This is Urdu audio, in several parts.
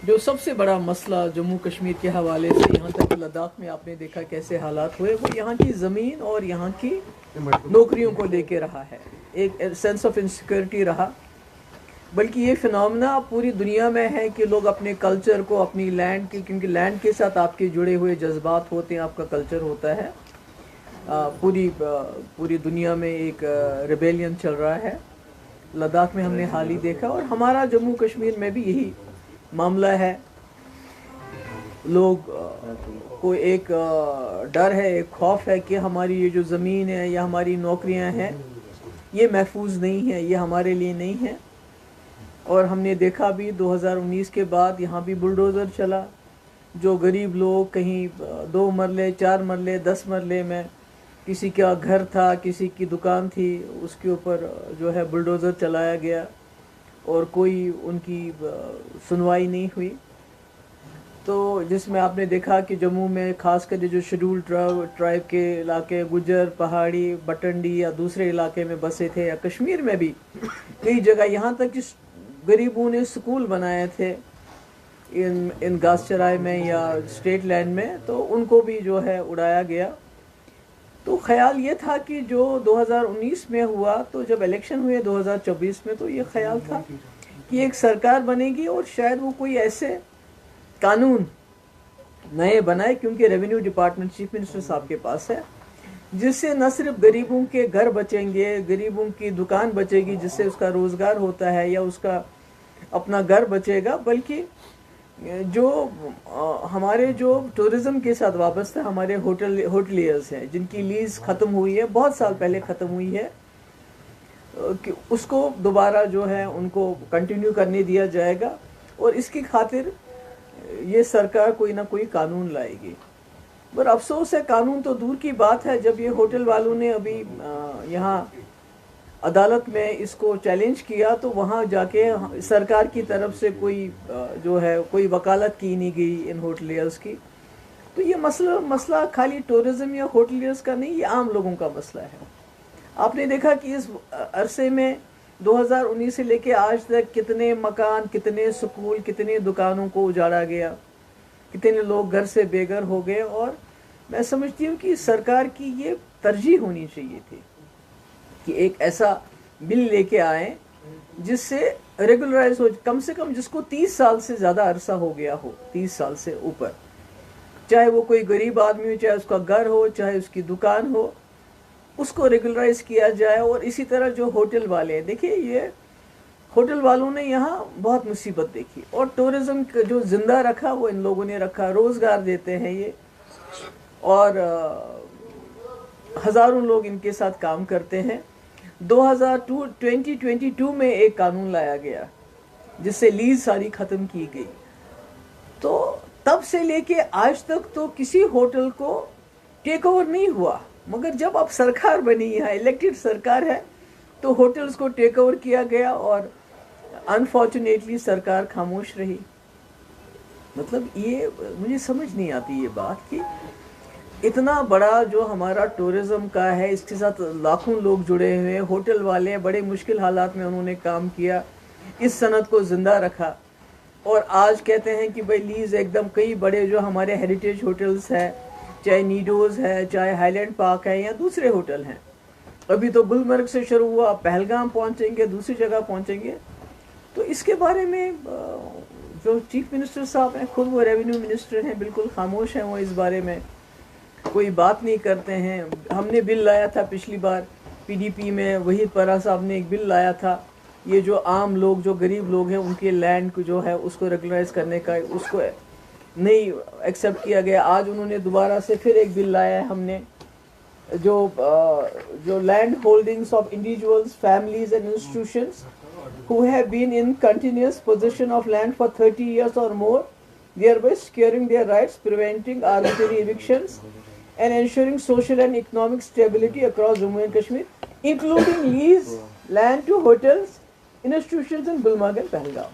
جو سب سے بڑا مسئلہ جموں کشمیر کے حوالے سے یہاں تک کہ لداخ میں آپ نے دیکھا کیسے حالات ہوئے، وہ یہاں کی زمین اور یہاں کی نوکریوں کو لے کے رہا ہے، ایک سینس آف انسیکیورٹی رہا۔ بلکہ یہ فنامنا پوری دنیا میں ہے کہ لوگ اپنے کلچر کو، اپنی لینڈ کی، کیونکہ لینڈ کے ساتھ آپ کے جڑے ہوئے جذبات ہوتے ہیں، آپ کا کلچر ہوتا ہے۔ پوری دنیا میں ایک ریبیلین چل رہا ہے۔ لداخ میں ہم نے حال ہی دیکھا، اور ہمارا جموں کشمیر میں بھی یہی معاملہ ہے۔ لوگ کو ایک ڈر ہے، ایک خوف ہے کہ ہماری یہ جو زمین ہے یا ہماری نوکریاں ہیں یہ محفوظ نہیں ہیں، یہ ہمارے لیے نہیں ہیں۔ اور ہم نے دیکھا بھی 2019 کے بعد یہاں بھی بلڈوزر چلا، جو غریب لوگ کہیں 2 مرلے 4 مرلے 10 مرلے میں کسی کا گھر تھا، کسی کی دکان تھی، اس کے اوپر جو ہے بلڈوزر چلایا گیا اور کوئی ان کی سنوائی نہیں ہوئی۔ تو جس میں آپ نے دیکھا کہ جموں میں خاص کر جو شیڈول ٹرائب کے علاقے، گجر، پہاڑی، بٹنڈی یا دوسرے علاقے میں بسے تھے، یا کشمیر میں بھی کئی جگہ یہاں تک کہ غریبوں نے سکول بنائے تھے ان گاس چرائے میں یا اسٹیٹ لینڈ میں، تو ان کو بھی جو ہے اڑایا گیا۔ تو خیال یہ تھا کہ جو 2019 میں ہوا، تو جب الیکشن ہوئے 2024 میں، تو یہ خیال تھا کہ ایک سرکار بنے گی اور شاید وہ کوئی ایسے قانون نئے بنائے، کیونکہ ریونیو ڈپارٹمنٹ چیف منسٹر صاحب کے پاس ہے، جس سے نہ صرف غریبوں کے گھر بچیں گے، غریبوں کی دکان بچے گی جس سے اس کا روزگار ہوتا ہے یا اس کا اپنا گھر بچے گا، بلکہ جو ہمارے جو ٹورزم کے ساتھ وابستہ ہمارے ہوٹلیئرز ہیں، جن کی لیز ختم ہوئی ہے، بہت سال پہلے ختم ہوئی ہے، کہ اس کو دوبارہ جو ہے ان کو کنٹینیو کرنے دیا جائے گا، اور اس کی خاطر یہ سرکار کوئی نہ کوئی قانون لائے گی۔ پر افسوس ہے، قانون تو دور کی بات ہے، جب یہ ہوٹل والوں نے ابھی یہاں عدالت میں اس کو چیلنج کیا، تو وہاں جا کے سرکار کی طرف سے جو ہے کوئی وکالت کی نہیں گئی ان ہوٹلیئرز کی۔ تو یہ مسئلہ خالی ٹورزم یا ہوٹلیئرز کا نہیں، یہ عام لوگوں کا مسئلہ ہے۔ آپ نے دیکھا کہ اس عرصے میں 2019 سے لے کے آج تک کتنے مکان، کتنے سکول، کتنے دکانوں کو اجاڑا گیا، کتنے لوگ گھر سے بے گھر ہو گئے۔ اور میں سمجھتی ہوں کہ سرکار کی یہ ترجیح ہونی چاہیے تھی کہ ایک ایسا بل لے کے آئیں جس سے ریگولرائز ہو، کم سے کم جس کو 30 سال سے زیادہ عرصہ ہو گیا ہو، 30 سال سے اوپر، چاہے وہ کوئی غریب آدمی ہو، چاہے اس کا گھر ہو، چاہے اس کی دکان ہو، اس کو ریگولرائز کیا جائے۔ اور اسی طرح جو ہوٹل والے ہیں، دیکھیے یہ ہوٹل والوں نے یہاں بہت مصیبت دیکھی، اور ٹورزم جو زندہ رکھا وہ ان لوگوں نے رکھا، روزگار دیتے ہیں یہ، اور ہزاروں لوگ ان کے ساتھ کام کرتے ہیں۔ 2022 میں ایک قانون لایا گیا جس سے لیز ساری ختم کی گئی، تو تب سے لے کے آج تک تو کسی ہوٹل کو ٹیک اوور نہیں ہوا، مگر جب اب سرکار بنی ہے، الیکٹڈ سرکار ہے، تو ہوٹلز کو ٹیک اوور کیا گیا، اور انفارچونیٹلی سرکار خاموش رہی۔ مطلب یہ مجھے سمجھ نہیں آتی یہ بات کہ اتنا بڑا جو ہمارا ٹورزم کا ہے، اس کے ساتھ لاکھوں لوگ جڑے ہوئے، ہوٹل والے بڑے مشکل حالات میں انہوں نے کام کیا، اس صنعت کو زندہ رکھا، اور آج کہتے ہیں کہ بھائی لیز ایک دم، کئی بڑے جو ہمارے ہیریٹیج ہوٹلز ہیں، چاہے نیڈوز ہے، چاہے ہائی لینڈ پارک ہے، یا دوسرے ہوٹل ہیں، ابھی تو گلمرگ سے شروع ہوا، پہلگام پہنچیں گے، دوسری جگہ پہنچیں گے۔ تو اس کے بارے میں جو چیف منسٹر صاحب ہیں، خود وہ ریونیو منسٹر ہیں، بالکل خاموش ہیں، وہ اس بارے میں کوئی بات نہیں کرتے ہیں۔ ہم نے بل لایا تھا پچھلی بار PDP میں، وحید پرا صاحب نے ایک بل لایا تھا، یہ جو عام لوگ، جو غریب لوگ ہیں، ان کے لینڈ کو جو ہے اس کو ریگولرائز کرنے کا، اس کو نہیں ایکسیپٹ کیا گیا۔ آج انہوں نے دوبارہ سے پھر ایک بل لایا ہے، ہم نے جو land holdings of individuals, families and institutions who have been in continuous possession of land for 30 years or more, thereby securing their rights, preventing arbitrary evictions, and ensuring social and economic stability across Jammu and Kashmir, including lease land to hotels, institutions in Gulmarg and Pahalgam۔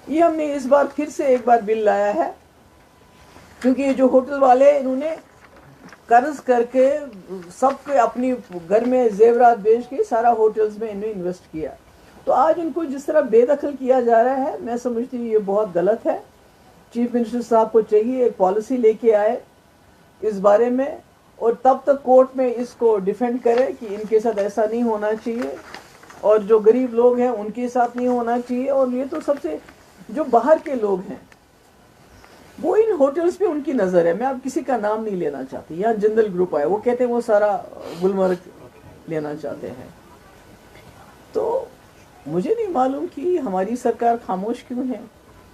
یہ ہم نے اس بار پھر سے ایک بار بل لایا ہے، کیونکہ یہ جو ہوٹل والے انہوں نے قرض کر کے سب کے اپنی گھر میں زیورات بیچ کے سارا ہوٹلز میں انہوں نے انویسٹ کیا، تو آج ان کو جس طرح بے دخل کیا جا رہا ہے، میں سمجھتی ہوں یہ بہت غلط ہے۔ چیف منسٹر صاحب کو چاہیے ایک پالیسی لے کے آئے اس بارے میں، اور تب تک کورٹ میں اس کو ڈیفینڈ کرے کہ ان کے ساتھ ایسا نہیں ہونا چاہیے، اور جو غریب لوگ ہیں ان کے ساتھ نہیں ہونا چاہیے. اور یہ تو سب سے جو باہر کے لوگ ہیں وہ ان ہوٹلز پہ ان کی نظر ہے. میں اب کسی کا نام نہیں لینا چاہتی. یہاں جندل گروپ آئے، وہ کہتے ہیں وہ سارا گلمرگ لینا چاہتے ہیں. تو مجھے نہیں معلوم کہ ہماری سرکار خاموش کیوں ہے،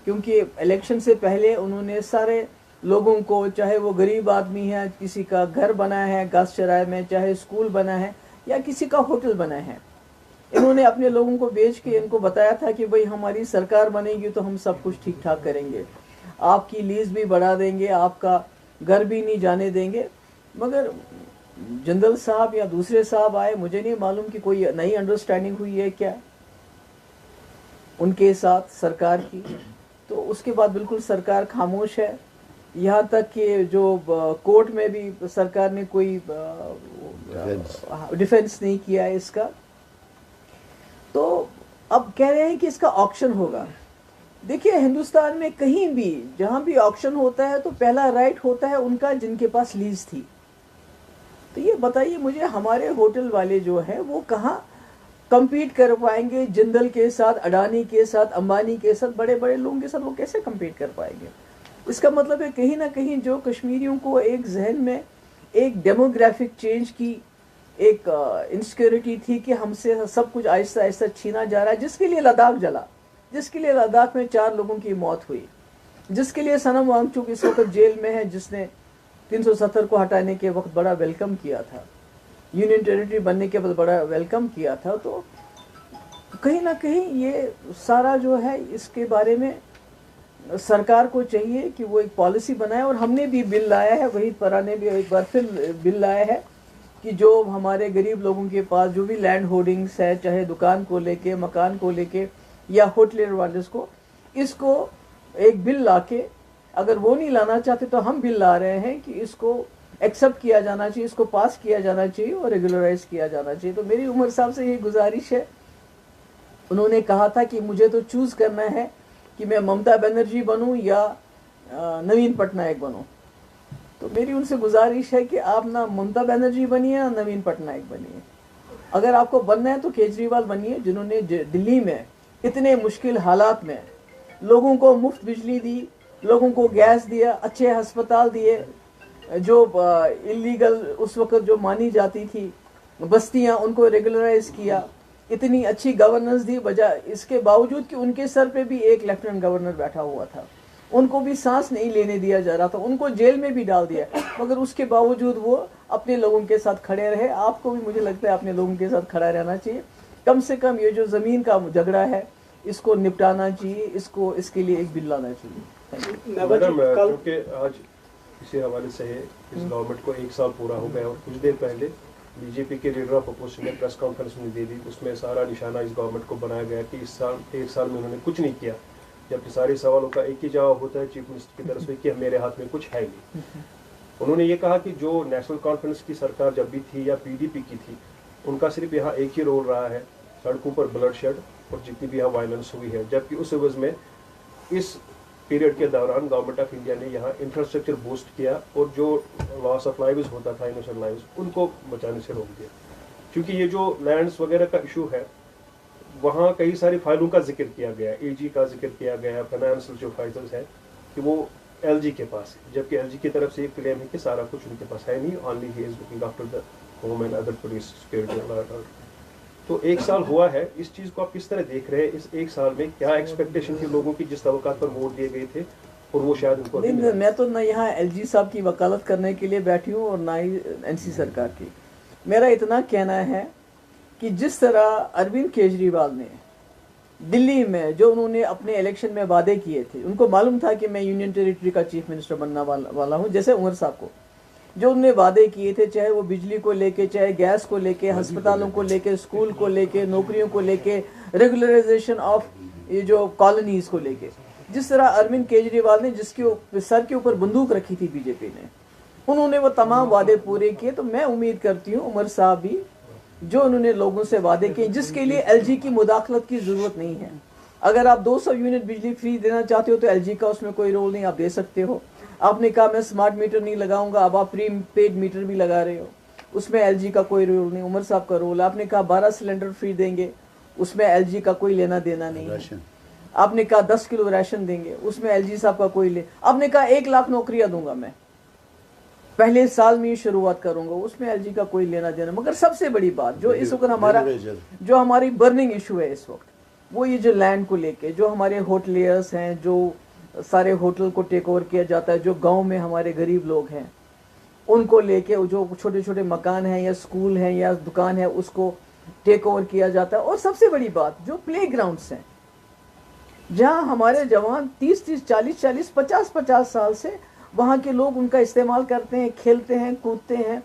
کیونکہ الیکشن سے پہلے انہوں نے سارے لوگوں کو، چاہے وہ غریب آدمی ہے، کسی کا گھر بنا ہے گھاس چرائے میں، چاہے اسکول بنا ہے یا کسی کا ہوٹل بنا ہے، انہوں نے اپنے لوگوں کو بیچ کے ان کو بتایا تھا کہ بھئی ہماری سرکار بنے گی تو ہم سب کچھ ٹھیک ٹھاک کریں گے، آپ کی لیز بھی بڑھا دیں گے، آپ کا گھر بھی نہیں جانے دیں گے. مگر جندل صاحب یا دوسرے صاحب آئے، مجھے نہیں معلوم کہ کوئی نئی انڈرسٹینڈنگ ہوئی ہے کیا ان کے ساتھ سرکار کی. تو اس کے بعد بالکل سرکار خاموش ہے. یہاں تک کہ جو کورٹ میں بھی سرکار نے کوئی ڈیفینس نہیں کیا ہے اس کا. تو اب کہہ رہے ہیں کہ اس کا آکشن ہوگا. دیکھیے ہندوستان میں کہیں بھی جہاں بھی آکشن ہوتا ہے تو پہلا رائٹ ہوتا ہے ان کا جن کے پاس لیز تھی. تو یہ بتائیے مجھے ہمارے ہوٹل والے جو ہیں وہ کہاں کمپیٹ کر پائیں گے جندل کے ساتھ، اڈانی کے ساتھ، امبانی کے ساتھ، بڑے بڑے لوگوں کے ساتھ وہ کیسے کمپیٹ کر پائیں گے؟ اس کا مطلب ہے کہیں نہ کہیں جو کشمیریوں کو ایک ذہن میں ایک ڈیموگرافک چینج کی ایک انسیکیورٹی تھی کہ ہم سے سب کچھ آہستہ آہستہ چھینا جا رہا ہے، جس کے لیے لداخ جلا، جس کے لیے لداخ میں 4 لوگوں کی موت ہوئی، جس کے لیے سنم وانگچک اس وقت جیل میں ہے، جس نے 370 کو ہٹانے کے وقت بڑا ویلکم کیا تھا، یونین ٹیریٹری بننے کے بعد بڑا ویلکم کیا تھا. تو کہیں نہ کہیں یہ سارا جو ہے اس کے بارے میں سرکار کو چاہیے کہ وہ ایک پالیسی بنائے. اور ہم نے بھی بل لایا ہے، وحید پرا نے بھی ایک بار پھر بل لایا ہے کہ جو ہمارے غریب لوگوں کے پاس جو بھی لینڈ ہولڈنگس ہے، چاہے دکان کو لے کے، مکان کو لے کے یا ہوٹل والز کو، اس کو ایک بل لا کے، اگر وہ نہیں لانا چاہتے تو ہم بل لا رہے ہیں کہ اس کو ایکسیپٹ کیا جانا چاہیے، اس کو پاس کیا جانا چاہیے اور ریگولرائز کیا جانا چاہیے. تو میری عمر صاحب سے یہ گزارش ہے، انہوں نے کہا تھا کہ مجھے تو چوز کرنا ہے کہ میں ممتا بنرجی بنوں یا نوین پٹنائک بنوں. تو میری ان سے گزارش ہے کہ آپ نہ ممتا بنرجی بنیے نہ نوین پٹنائک بنیے. اگر آپ کو بننا ہے تو کیجریوال بنیے، جنہوں نے دلی میں اتنے مشکل حالات میں لوگوں کو مفت بجلی دی، لوگوں کو گیس دیا، اچھے ہسپتال دیے، جو اللیگل اس وقت جو مانی جاتی تھی بستیاں ان کو ریگولرائز کیا، اتنی اچھی گورننس دی، بجائے اس کے باوجود کہ ان کے سر پہ بھی ایک لیفٹیننٹ گورنر بیٹھا ہوا تھا، ان کو بھی سانس نہیں لینے دیا جا رہا تھا، ان کو جیل میں بھی ڈال دیا، مگر اس کے باوجود وہ اپنے لوگوں کے ساتھ کھڑے رہے. آپ کو بھی مجھے لگتا ہے اپنے لوگوں کے ساتھ کھڑا رہنا چاہیے. کم سے کم یہ جو زمین کا جھگڑا ہے اس کو نپٹانا چاہیے، اس کے لیے ایک بل لانا چاہیے. میڈم کیونکہ آج اسی حوالے سے ہے، اس گورنمنٹ کو 1 سال پورا ہو گیا، اور کچھ دیر پہلے بی جے پی کے لیڈر آف اپوزیشن نے پریس کانفرنس میں دے دی، اس میں سارا نشانہ اس گورنمنٹ کو بنایا گیا کہ اس سال 1 سال میں انہوں نے کچھ نہیں کیا، جبکہ سارے سوالوں کا ایک ہی جواب ہوتا ہے چیف منسٹر کی طرف سے کہ میرے ہاتھ میں کچھ ہے نہیں. انہوں نے یہ کہا کہ جو نیشنل کانفرنس کی سرکار جب بھی تھی یا پی ڈی پی کی تھی، ان کا صرف یہاں ایک ہی رول رہا ہے، سڑکوں پر بلڈ شیڈ اور جتنی بھی یہاں وائلنس ہوئی ہے، جبکہ اس عوض میں اس پیریڈ کے دوران گورنمنٹ آف انڈیا نے یہاں انفراسٹرکچر بوسٹ کیا اور جو لاس آف لائیوز ہوتا تھا، انوسنٹ لائیوز، ان کو بچانے سے روک دیا. کیونکہ یہ جو لینڈز وغیرہ کا ایشو ہے، وہاں کئی ساری فائلوں کا ذکر کیا گیا، اے جی کا ذکر کیا گیا، فائنانشل جو فائلز ہیں کہ وہ ایل جی کے پاس ہے، جبکہ ایل جی کی طرف سے یہ کلیم ہے کہ سارا کچھ ان کے پاس ہے نہیں، only he is looking after the home and other police security. تو 1 سال ہوا ہے، اس چیز کو آپ کس طرح دیکھ رہے ہیں؟ اس 1 سال میں کیا ایکسپیکٹیشن تھی لوگوں کی جس توقعات پر ووٹ دیے گئے تھے، اور وہ شاید ان کو نہیں. میں تو نہ یہاں ایل جی صاحب کی وکالت کرنے کے لیے بیٹھی ہوں اور نہ ہی این سی سرکار کی. میرا اتنا کہنا ہے کہ جس طرح اروند کیجریوال نے دلی میں جو انہوں نے اپنے الیکشن میں وعدے کیے تھے، ان کو معلوم تھا کہ میں یونین ٹیریٹری کا چیف منسٹر بننا والا ہوں، جیسے عمر صاحب کو جو انہوں نے وعدے کیے تھے، چاہے وہ بجلی کو لے کے، چاہے گیس کو لے کے، ہسپتالوں کو لے کے، اسکول کو لے کے، نوکریوں کو لے کے، ریگولرائزیشن آف یہ جو کالونیز کو لے کے، جس طرح اروند کیجریوال نے جس کے سر کے اوپر بندوق رکھی تھی بی جے پی نے، انہوں نے وہ تمام وعدے پورے کیے. تو میں امید کرتی ہوں عمر صاحب بھی جو انہوں نے لوگوں سے وعدے کیے، جس کے لیے ایل جی کی مداخلت کی ضرورت نہیں ہے، اگر آپ 200 یونٹ بجلی فری دینا چاہتے ہو تو ایل جی کا اس میں کوئی رول نہیں, آپ دے سکتے ہو. آپ نے کہا میں سمارٹ میٹر نہیں لگاؤں گا, اب آپ پری پیڈ میٹر بھی لگا رہے ہو, اس میں ایل جی کا کوئی رول نہیں, عمر صاحب کا رول. آپ نے کہا 12 سلنڈر فری دیں گے, اس میں ایل جی کا کوئی لینا دینا نہیں ہے. آپ نے کہا 10 کلو ریشن دیں گے, اس میں ایل جی صاحب کا کوئی آپ نے کہا 1 لاکھ نوکریاں دوں گا میں, پہلے سال میں یہ شروعات کروں گا, اس میں ایل جی کا کوئی لینا دینا. مگر سب سے بڑی بات جو اس وقت جو ہماری برننگ ایشو ہے اس وقت, وہ یہ جو لینڈ کو لے کے, جو ہمارے ہوٹلیئرس ہیں, جو سارے ہوٹل کو ٹیک اوور کیا جاتا ہے, جو گاؤں میں ہمارے غریب لوگ ہیں ان کو لے کے, جو چھوٹے چھوٹے مکان ہیں یا اسکول ہیں یا دکان ہے اس کو ٹیک اوور کیا جاتا ہے. اور سب سے بڑی بات جو پلے گراؤنڈس ہیں جہاں ہمارے جوان 30 40 50 سال سے وہاں کے لوگ ان کا استعمال کرتے ہیں, کھیلتے ہیں, کودتے ہیں.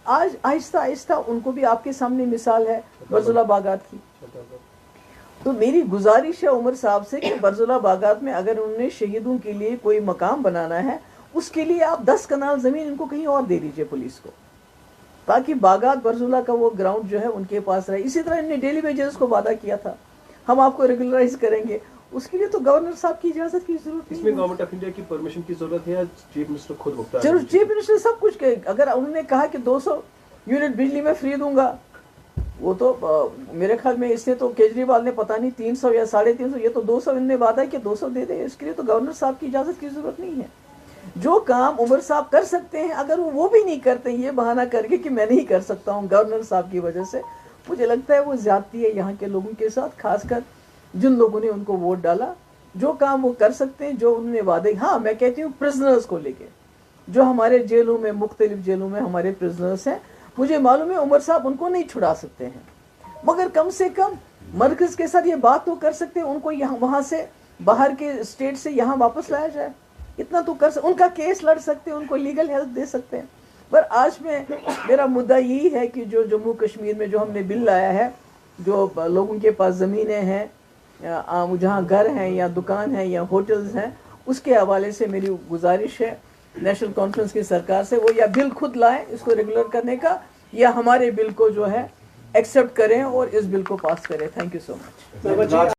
آج آہستہ آہستہ ان کو بھی آپ کے سامنے مثال ہے برزولا باغات کی. تو میری گزارش ہے عمر صاحب سے کہ برزولا باغات میں اگر انہوں نے شہیدوں کے لیے کوئی مقام بنانا ہے, اس کے لیے آپ 10 کنال زمین ان کو کہیں اور دے دیجئے پولیس کو, تاکہ باغات برزولا کا وہ گراؤنڈ جو ہے ان کے پاس رہے. اسی طرح انہوں نے ڈیلی ویجز کو وعدہ کیا تھا ہم آپ کو ریگولرائز کریں گے, اس کے لیے تو گورنر صاحب کی اجازت کی ضرورت نہیں. اس میں گورنمنٹ آف انڈیا کی پرمیشن کی ضرورت ہے یا چیف منسٹر خود مختار؟ چلو چیف منسٹر سب کچھ کہ اگر انہوں نے کہا کہ 200 یونٹ بجلی میں فری دوں گا, وہ تو میرے خیال میں اس نے تو کیجریوال نے پتہ نہیں 300 یا 350, یہ تو 200 انہوں نے وعدہ کہ 200 دے دے. اس کے لیے تو گورنر صاحب کی اجازت کی ضرورت نہیں ہے. جو کام عمر صاحب کر سکتے ہیں اگر وہ بھی نہیں کرتے یہ بہانہ کر کے کہ میں نہیں کر سکتا ہوں گورنر صاحب کی وجہ سے, مجھے لگتا ہے وہ زیادتی ہے یہاں کے لوگوں کے ساتھ, خاص کر جن لوگوں نے ان کو ووٹ ڈالا. جو کام وہ کر سکتے ہیں, جو انہوں نے وعدے, ہاں میں کہتی ہوں پرزنرز کو لے کے, جو ہمارے جیلوں میں مختلف جیلوں میں ہمارے پرزنرز ہیں, مجھے معلوم ہے عمر صاحب ان کو نہیں چھڑا سکتے ہیں, مگر کم سے کم مرکز کے ساتھ یہ بات تو کر سکتے ہیں ان کو یہاں وہاں سے باہر کے اسٹیٹ سے یہاں واپس لایا جائے. اتنا تو کر ان کا کیس لڑ سکتے ہیں, ان کو لیگل ہیلپ دے سکتے ہیں. پر آج میرا مدعا یہی ہے کہ جو جموں کشمیر میں جو ہم نے بل لایا ہے, جو لوگوں کے پاس زمینیں ہیں, جہاں گھر ہیں یا دکان ہیں یا ہوٹلز ہیں, اس کے حوالے سے میری گزارش ہے نیشنل کانفرنس کی سرکار سے, وہ یا بل خود لائیں اس کو ریگولر کرنے کا, یا ہمارے بل کو جو ہے ایکسیپٹ کریں اور اس بل کو پاس کریں. Thank you so much.